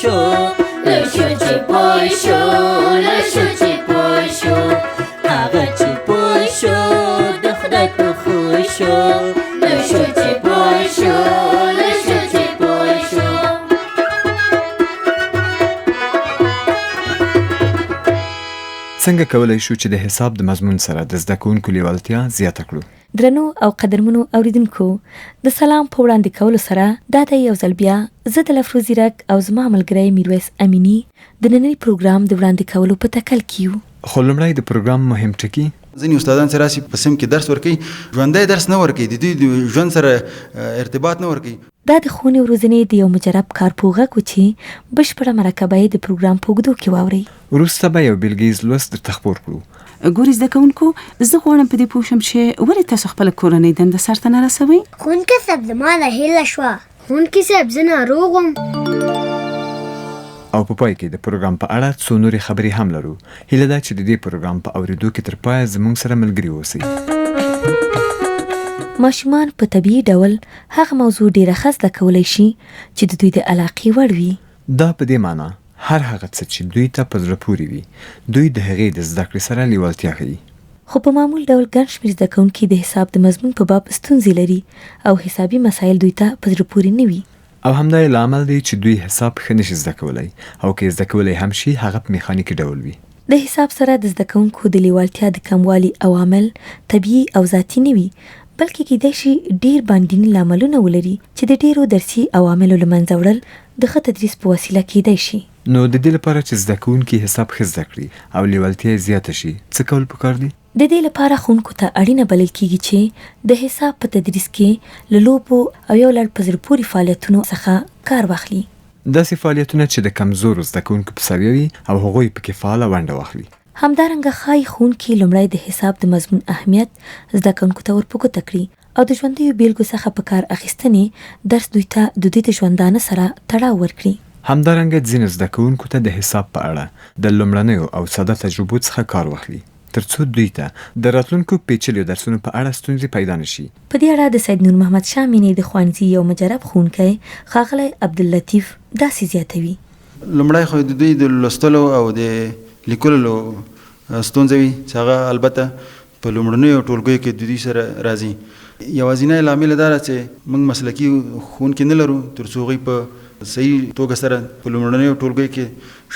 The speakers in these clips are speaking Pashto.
شو لشو چې پوه شو لشو چې پوه شو هغه چې پوه شو د خدای په خو شو لشو چې پوه شو لشو چې پوه شو. څنګه کولای شو چې د حساب د مضمون سره د زده کوونکو لیوالتیا زیاته کړو؟ درنو او قدرمنو اوریدونکو، د سلام په وړاندې کولو سره دا د یو ځل بیا زه د لفروزي رګ او زما ملګری میرویس امینی د ننني پروګرام د وړاندې کولو په تکل کیو. خو لومړی د پروګرام مهم ټکی ځینې استادان چې راسي په سم کې درس ورکوي، ژوندی درس نه ورکوي، د دوی د ژوند سره ارتباط نه ورکوي. دا د ښوونې او روزنې د یو مجرب کارپوه غږ و چې بشپړه مرکبه یې د پروګرام په اوږدو کې واورئ. وروسته به یو بیلګیز لوست درته خپور کړو. ګوري زده کوونکو، زه غواړم په دې پوه شم چې ولې تاسو خپله کورنۍ دنده سرته نه رسوئ؟ ښوونکی صاحب زما له هیله شوه، ښوونکی صاحب زه ناروغ وم. او په پای کې د پروګرام په اړه څو نورې خبرې هم لرو. هیله ده چې د دې پروګرام په اورېدو کې تر پایه زموږ سره ملګري اوسئ. ماشومان په طبیعي ډول هغه موضوع ډیره ښه زده کولی شي چې د دوی د علاقې وړ وي. دا په دې معنی هر هغه څه چې دوی ته په زړه پورې وي، دوی د هغې د زده کړې سره لیوالتیا ښیي. خو په معمول ډول ګڼ شمېر زده کوونکي د حساب د مضمون په باب ستونزې لري او حسابي مسایل دوی ته په زړه پورې نه وي. او همدا یې لامل دی چې دوی حساب ښه نشي زده کولی، او که یې زده کولی هم شي هغه په میخانیکي ډول وي. د حساب سره د زده کوونکو د لیوالتیا د کموالي عوامل طبیعي او ذاتي نه وي، بلکې کیدای شي ډیر باندینی لاملونه ولري چې د ډیرو درسي عواملو له منځه وړل د ښه تدریس په وسیله کیدای شي. نو د دې لپاره چې زده کوونکي حساب ښه زده کړي او لیوالتیا یې زیاته شي، څه کول پکار دي؟ د دې لپاره ښوونکو ته اړینه بلل کیږي چې د حساب په تدریس کې له لوبو او یو لړ په زړه پورې فعالیتونو څخه کار واخلي. داسې فعالیتونه چې د کمزورو زده کوونکو په سویه وي او هغوی پکې فعاله ونډه واخلي. همدارنګه ښایي ښوونکي لومړی د حساب د مضمون اهمیت زده کوونکو ته ورپګوته کړي او د ژوندیو بیلګو څخه په کار اخیستنې درس دوی ته د دوی د ژوندانه سره تړاو ورکړي. همدارنګه ځینې زده کوونکو ته د حساب په اړه د لومړنیو او ساده تجربو څخه کار واخلي، ترڅو دوی ته د راتلونکو پیچلیو درسونو په اړه ستونزې پیدا نشي. په دې اړه د سید نور محمد شاه مینې د ښوونځي یو مجرب ښوونکی ښاغلی عبداللطیف داسې زیاتوي. لومړی خو د دوی د لوستلو او د لیکلو ستونزه وي چې هغه البته په لومړنیو ټولګیو کې د دوی سره راځي. یوازینی لامل دا چې موږ مسلکي ښوونکي نه لرو تر څو هغوی په صحیح توګه سره په لومړنیو ټولګیو کې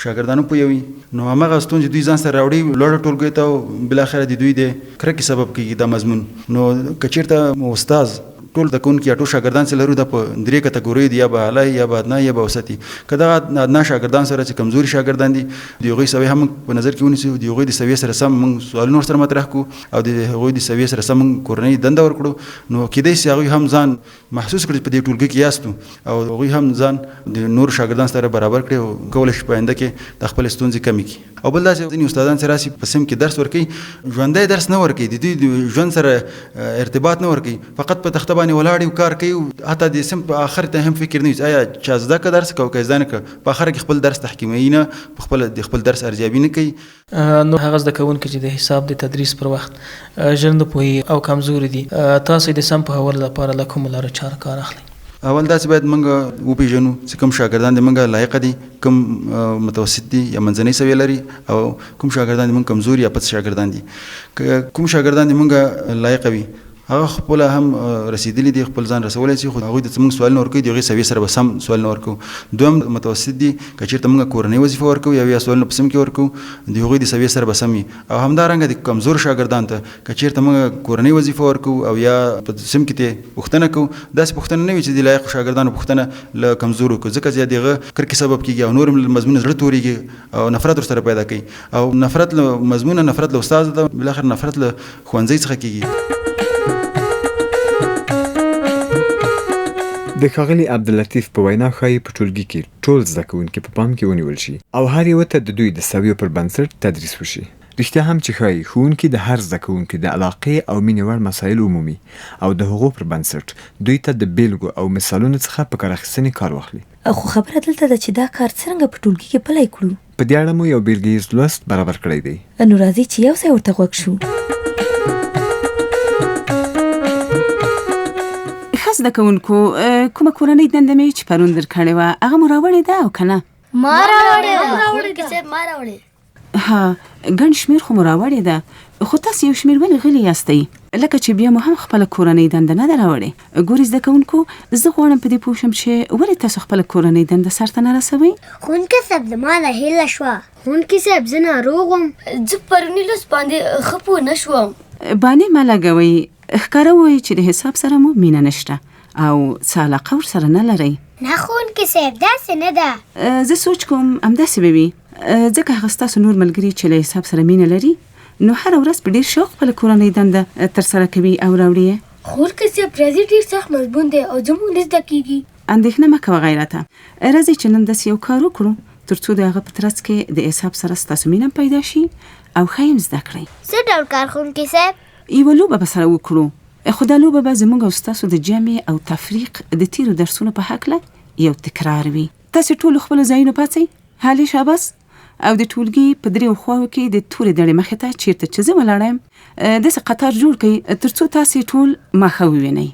شاګردانو پوهوي، نو هماغه ستونزې دوی ځان سره راوړي لوړو ټولګیو ته او بالاخره د دوی د کرکې سبب کېږي دا مضمون. نو که چېرته استاد ټول زده کوونکي یا ټول شاګردان چې لرو دا په درې کټګوریو دي، یا به اعلی یا به ادنا یا به اوسطي. که دغه ادنا شاګردان سره چې کمزوري شاګردان دي د هغوی سویې هم په نظر کې ونیسو، د هغوی د سویې سره سم موږ سوالونه ورسره مطرح کړو او د هغوی د سویې سره سم موږ کورنۍ دنده ورکړو، نو کیدای شي هغوی هم ځان محسوس کړي په دې ټولګي کې یاستو او هغوی هم ځان د نور شاګردان سره برابر کړي او کولی شي په آینده کې د خپل ستونزې کمې کړي. او بل داسې ځینې استادان چې راسي په سم کې درس ورکوي، ژوندی درس نه ورکوي، د دوی د ژوند سره ارتباط نه ورکوي، فقط په تخته باندې ولاړ وي کار کوي، حتی د سم په آخر ته هم فکر نه وي آیا چا زده که درس که زده نه که، په آخر کې خپل درس تحکیموي نه، د خپل درس ارزیابي نه کوي. نو هغه زده کوونکي چې د حساب د تدریس پر وخت ژر نه پوهېږي او کمزوري دي، تاسو د سم پوهولو لپاره له کومو لارو چارو کار اخلئ؟ اول داسې باید موږ وپېژنو چې کوم شاګردان د موږ لایقه دي، کوم متوسط دي یا منځنۍ سویې لري، او کوم شاګردان د موږ کمزوري یا پڅ شاګردان دي. که کوم شاګردان د موږ لایقه وي هغه خپل هم رسیدلی دي، خپل ځان رسولی شي، خو هغوی د موږ سوالونه ورکوي د هغې سویې سره به سم سوالونه ورکوو. دویم متوسط دي، که چېرته موږ کورنۍ وظیفه ورکوو یا سوالونه په سم کې ورکوو د هغوی د سویې سره به سم وي. او همدارنګه د کمزور شاګردان ته که چېرته موږ کورنۍ وظیفه ورکوو او یا په سم کې ته پوښتنه کوو، داسې پوښتنه نه وي چې د لایقو شاګردانو پوښتنه له کمزورو کوو، ځکه چې د هغه کرکې سبب کېږي او نور هم له مضمونه زړه تورېږي او نفرت ورسره پیدا کوي، او نفرت له مضمونه، نفرت له استاد ده، بالاخره نفرت له ښوونځي څخه کېږي. د ښاغلي عبداللطیف په وینا ښایي په ټولګي کې ټول زده کوونکي په پام کې ونیول شي او هر یوه ته د دوی د سویو پر بنسټ تدریس وشي. رښتیا هم چې ښایي ښوونکي د هر زده کوونکي د علاقې او مینې وړ مسایل عمومي او د هغو پر بنسټ دوی ته د بیلګو او مثالونو څخه په کار اخیستنې کار واخلي. خو خبره دلته ده چې دا کار څرنګه په ټولګي کې پلی کړو؟ په دې اړه مو یو بیلګیز لوست برابر کړی دی. نو راځئ چې یو ځای ورته غوږ شو. زده کوونکو، کومه کورنۍ دنده مې چې پرون درکړې وه هغه مو راوړې ده او که نه؟ ما راوړې ښوونکي صاحب ما راوړې. ها ګڼ شمېر خو مو راوړې ده، خو تاسو یو شمېر ولې غلي یاستئ؟ لکه چې بیا مو هم خپله کورنۍ دنده نه ده راوړې. ګورې زده کوونکو، زه غواړم په دې پوه شم چې ولې تاسو خپله کورنۍ دنده سرته نه رسوئ؟ ښوونکي صاحب زما نه هیله شوه. ښوونکي صاحب زه ناروغ وم، زه پروني لوست باندې ښه پوه نه شوم. بانې مه لګوئ، ښکاره وایي چې د حساب سره مو مینه نشته او څه علاقه ورسره نه لرئ. نه ښوونکي صاحب داسې نه ده. زه سوچ کوم همداسې به وي، ځکه هغه ستاسو نور ملګري چې له حساب سره مینه لري نو هره ورځ په ډېر شوق خپله کورنۍ دنده ترسره کوي او راوړي یې. ښوونکي صاحب ریاضي ډېر سخت مضمون دی او زموږ نه زده کېږي. اندېښنه مه کوه غیرته، راځئ چې نن داسې یو کار وکړو تر څو د هغه په ترڅ کې د حساب سره ستاسو مینه پیدا شي او ښه یې زده کړئ. څه ډول کار ښوونکي صاحب؟ یوه لوبه به سره وکړو، خو دا لوبه به زموږ او ستاسو د جمع او تفریق د تیرو درسونو په هکله یو تکرار وي. تاسې ټولو خپلو ځایونو پاڅئ، حالې شاباس، او د ټولګي په دریو خواو کې د تورې دړې مخې ته چیرته چې زه ولاړه یم داسې قطار جوړ کړئ تر څو تاسې ټول ما ښه ووینئ.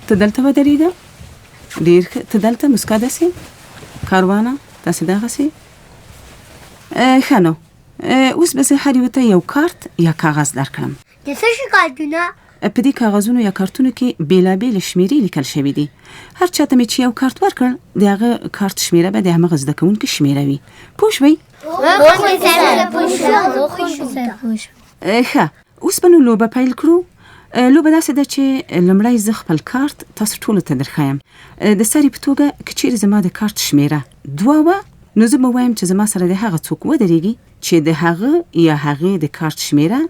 ته دلته ودرېږه، ډېر ښه، ته دلته مسکا داسې کاروانه تاسې دغسې ښه. نو اوس به زه هر یو ته یو کارت یا کاغذ درکړم. د څه شي کارتونه؟ په دې کاغذونو یا کارتونو کې بېلابېلې شمېرې لیکل شوي دي. هر چاته مې چې یو کارت ورکړ د هغه کارت شمېره به د همغه زده کوونکي شمېره وي. پوه شوئ؟ ښه، اوس به نو لوبه پیل کړو. لوبه داسې ده چې لومړی زه خپل کارت تاسو ټولو ته درښیم. د سرې په توګه که چیرې زما د کارت شمېره 2 وه نو زه به وایم چې زما سره د هغه څوک ودرېږي چې د هغه یا هغې د کارت شمېره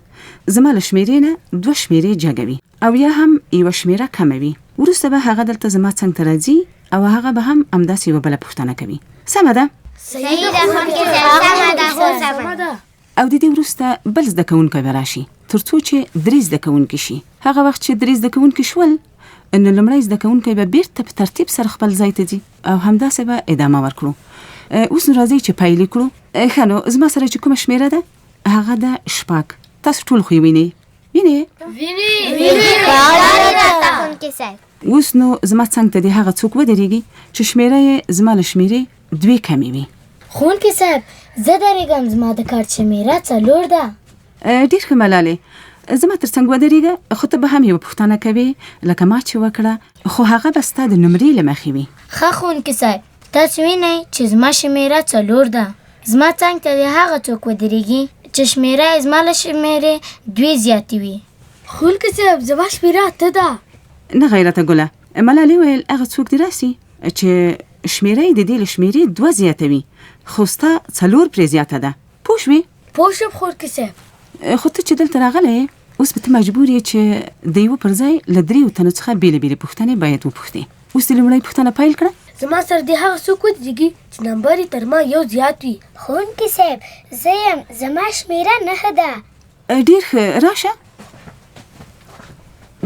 زما له شمېرې نه 2 شمېرې جګوي او یا هم یوه شمېره کموي. وروسته به هغه دلته زما څنګ ته راځي او هغه به هم همداسې یوه بله پوښتنه کوي. سمه ده؟ صحیح ده ښوونکي صاحب، سمه ده. او د دې وروسته بل زده کوونکی به راشي تر څو چې 3 زده کوونکي شي. هغه وخت چې 3 زده کوونکي شول نو لومړی زده کوونکی به بیرته په ترتیب سره خپل ځای ته ځي او همداسې به ادامه ورکړو. اوس نو راځئ چې پیل کړو. ښه، نو زما سره چې کومه شمېره ده هغه ده 6. تاسو ټول خو یې وینئ؟ اوس نو زما څنګ ته د هغه څوک ودرېږي چې شمېره یې زما له شمېرې 2 کمې وي. ښوونکي صاحب زه درېږم، زما د کارت شمېره 4 ده. ډېر ښه ملالې، زما تر څنګ ودرېږه، خو ته به هم یوه پوښتنه کوې لکه ما چې وکړه، خو هغه به ستا د نمرې له مخې وي. ښه ښوونکي صاحب، تاسو وینئ چې زما شمېره 4 ده. زما څنګ ته د هغه څوک ودرېږي چې شمېره یې زما له شمېرې 2 زیاتې وي. ښوونکي صاحب زما شمېره 8 ده. نه غیرته ګله، ملالې ویل هغه څوک دې راسي چې شمېره یې د دې له شمېرې 2 زیاته وي خو ستا 4 پرې زیاته ده. پوه شوې؟ پوه شوم ښوونکي صاحب. خو ته چې دلته راغلی یې اوس به ته مجبور یې چې د یوه پر ځای له 3 تنو څخه بېلې بېلې پوښتنې باید وپوښتې. اوس دې لومړی پوښتنه پیل کړه. زما سره د هغه څوک ودرېږي چې نمبر یې تر ما 1 زیات وي. ښوونکي صاحب زه یم، زما شمېره 9 ده. ډېر ښه، راشه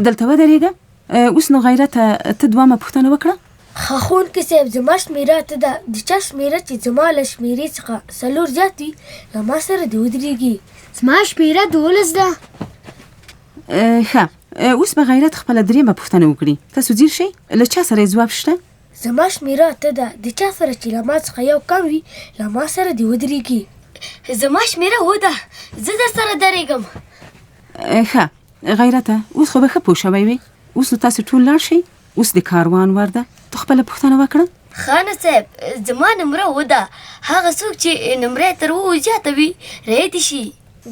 دلته ودرېږه. اوس نو غیرته ته 2مه پوښتنه وکړه. ښه ښوونکي صاحب زما شمېره 8 ده. د چا شمېره چې زما له شمېرې څخه 4 زیات وي له ما سره دې ودرېږي. زما شمېره 12 ده. ښه، اوس به غیرت خپله 3مه پوښتنه وکړي. تاسو ځیر شئ، له چا سره یې ځواب شته؟ زما شمېره 8 ده. د چا سره چې له ما څخه 1 کم وي له ما سره دې ودرېږي. زما شمېره 7 ده. زه در سره درېږم. ښه غیرته، اوس خو به ښه پوه شوی وي. اوس نو تاسې ټول لاړ شئ. اوس د کاروان ور ده، ته خپله پوښتنه وکړه. خانه صاحب زما نمره 7 ده. هغه څوک چې نمره تر 7 زیاته وي رایې شي.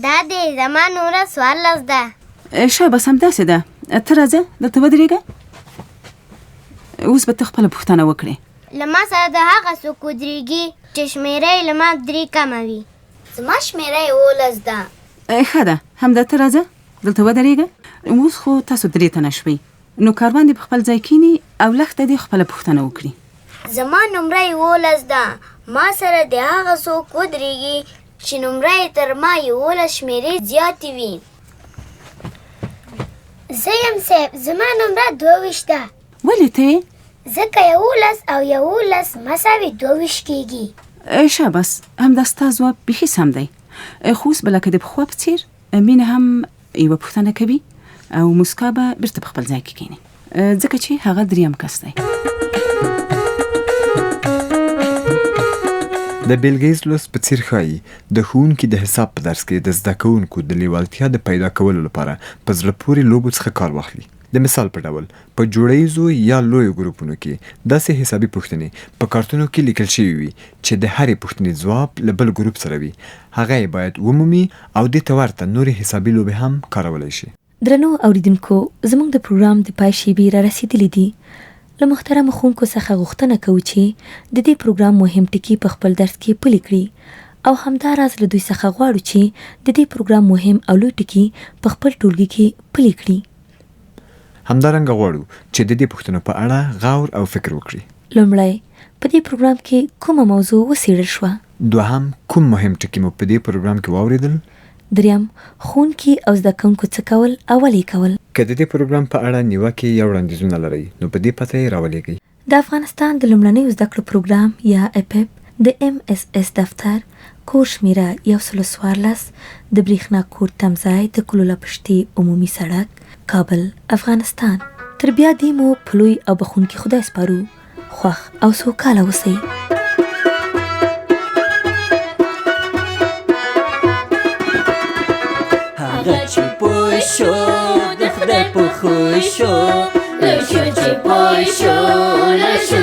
دا دی زما نمره 14 ده. شاباس، همداسې ده. ته راځه دلته ودرېږه. اوس به ته خپله پوښتنه وکړې. له ما سره د هغه څوک ودرېږي چې شمېره یې له ما 3 کمه وي. زما شمېره 11 ده. ښه ده، همدا ته راځه دلته ودرېږه. اوس خو تاسو 3 تنه شوئ، نو کاروان دې په خپل ځای کینی او لښته دې خپله پوښتنه وکړي. زما نمره 11 ده. ما سره د هغه څوک ودرېږي چې نمره یې تر ما 11 شمېرې زیاتې وي. زه یم صاحب، زما نمره 22 ده. ولې ته یې؟ ځکه 11 او 11 مساوي 22 کېږي. شاباس، همدا ستا ځواب بیخي سم دی. خو اوس به لکه د پخوا په څېر مینه هم یوه پوښتنه کوي او مسکا به بیرته په خپل ځای کې کښېني ځکه چې هغه 3م کس دی. د بیل ګیټس لوست په څیر ښایي د ښوونکي د حساب په درس کې د زده کوونکو د لیوالتیا د پیدا کولو لپاره په زړه پورې لوبو څخه کار واخلي. د مثال په ډول په جوړیزو یا لویو ګروپونو کې داسې حسابي پوښتنې په کارتونو کې لیکل شوي وي چې د هرې پوښتنې ځواب له بل ګروپ سره وي. هغه یې باید ومومي او دې ته ورته نورې حسابي لوبې هم کارولی شي. درنو اوریدونکو، زموږ د پروګرام د پای شیبې را رسیدلې دي. له محترمو ښوونکو څخه غوښتنه کوو چې د دې پروګرام مهم ټکي په خپل درس کې پلي کړي او همداراز له دوی څخه غواړو چې د دې پروګرام مهم او لوی ټکي په خپل ټولګي کې پلي کړي. همدارنګه غواړو چې د دې پوښتنو په اړه غور او فکر وکړي. لومړی، په دې پروګرام کې کومه موضوع وڅېړل شوه؟ دوهم، کوم مهم ټکي مو په دې پروګرام کې واورېدل؟ دریم، ښوونکي او زده کوونکو څه کول او ولې کول؟ که د دې پروګرام په اړه نیوکې یا وړاندیزونه لرئ نو په دې پته یې راولېږئ. د افغانستان د لومړنیو زده کړو پروګرام یا اپپ د MSS دفتر کور شمیره 114 د بریښنا کوټ تمځای د کلوله پشتي عمومي سړک کابل، افغانستان. تر بیا دې مو په لوی او بخونکي خدای سپارو. خوښ او سوکاله اوسئ. هغه چې پوه شو د خدای په خوښو، له شو چې پوه شو، له شو